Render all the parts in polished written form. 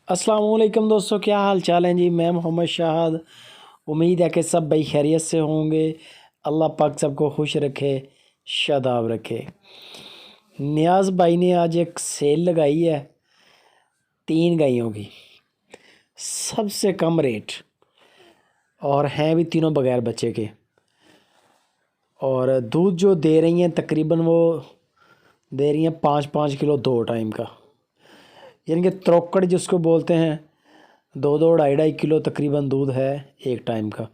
अस्सलाम वालेकुम दोस्तों, क्या हाल चाल हैं जी। मैं मोहम्मद शाहद। उम्मीद है कि सब भाई खैरियत से होंगे। अल्लाह पाक सबको खुश रखे, शादाब रखे। नियाज़ भाई ने आज एक सेल लगाई है 3 गायों की, सबसे कम रेट, और हैं भी तीनों बगैर बच्चे के। और दूध जो दे रही हैं तकरीबन वो दे रही हैं 5-5 किलो 2 टाइम का, यानी कि त्रोकड़ जिसको बोलते हैं। 2-2 2.5 2.5 किलो तकरीबन दूध है एक टाइम का।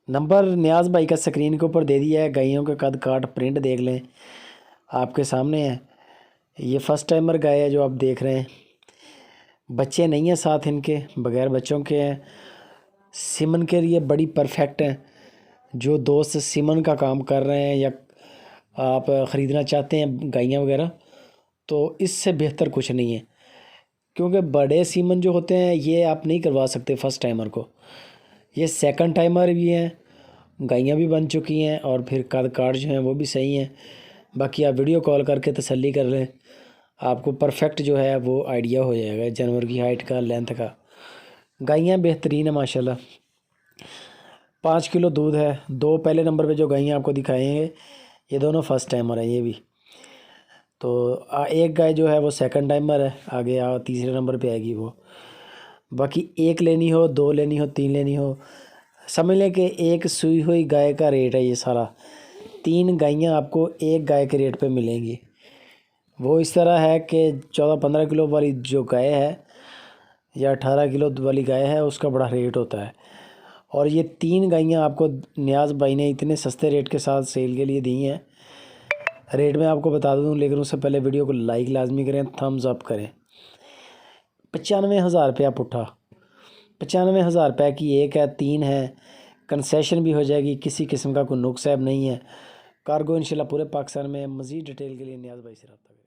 नंबर नियाज़ भाई का स्क्रीन के ऊपर दे दिया है। गायों के कद काट प्रिंट देख लें, आपके सामने है। ये फर्स्ट टाइमर गाय है जो आप देख रहे हैं। बच्चे नहीं हैं साथ, इनके बगैर बच्चों के हैं। सीमन के लिए बड़ी परफेक्ट हैं। जो दोस्त सीमन का काम कर रहे हैं या आप ख़रीदना चाहते हैं गायें वगैरह, तो इससे बेहतर कुछ नहीं है। क्योंकि बड़े सीमन जो होते हैं ये आप नहीं करवा सकते फर्स्ट टाइमर को। ये सेकंड टाइमर भी हैं, गायें भी बन चुकी हैं और फिर कद काट जो हैं वो भी सही हैं। बाकी आप वीडियो कॉल करके तसल्ली कर लें, आपको परफेक्ट जो है वो आइडिया हो जाएगा जानवर की हाइट का, लेंथ का। गायें बेहतरीन है माशाल्लाह। 5 किलो दूध है। 2 पहले नंबर पे जो गायें आपको दिखाएंगे ये दोनों फर्स्ट टाइमर हैं। ये भी तो एक गाय जो है वो सेकंड टाइमर है, आगे तीसरे नंबर पे आएगी वो। बाकी एक लेनी हो, 2 लेनी हो, 3 लेनी हो, समझ लें कि एक सूई हुई गाय का रेट है ये सारा। 3 गायें आपको एक गाय के रेट पे मिलेंगी। वो इस तरह है कि 14-15 किलो वाली जो गाय है या 18 किलो वाली गाय है उसका बड़ा रेट होता है। और ये 3 गायें आपको नियाज़ भाई ने इतने सस्ते रेट के साथ सेल के लिए दी हैं। रेट मैं आपको बता दूं, लेकिन उससे पहले वीडियो को लाइक लाजमी करें, थम्स अप करें। 95,000 रुपया पुट्ठा, 95,000 रुपये की एक है, 3 है। कंसेशन भी हो जाएगी, किसी किस्म का कोई नुक्स ऐब नहीं है। कार्गो इंशाल्लाह पूरे पाकिस्तान में। मज़ीद डिटेल के लिए नियाज़ भाई से रब्ता करें।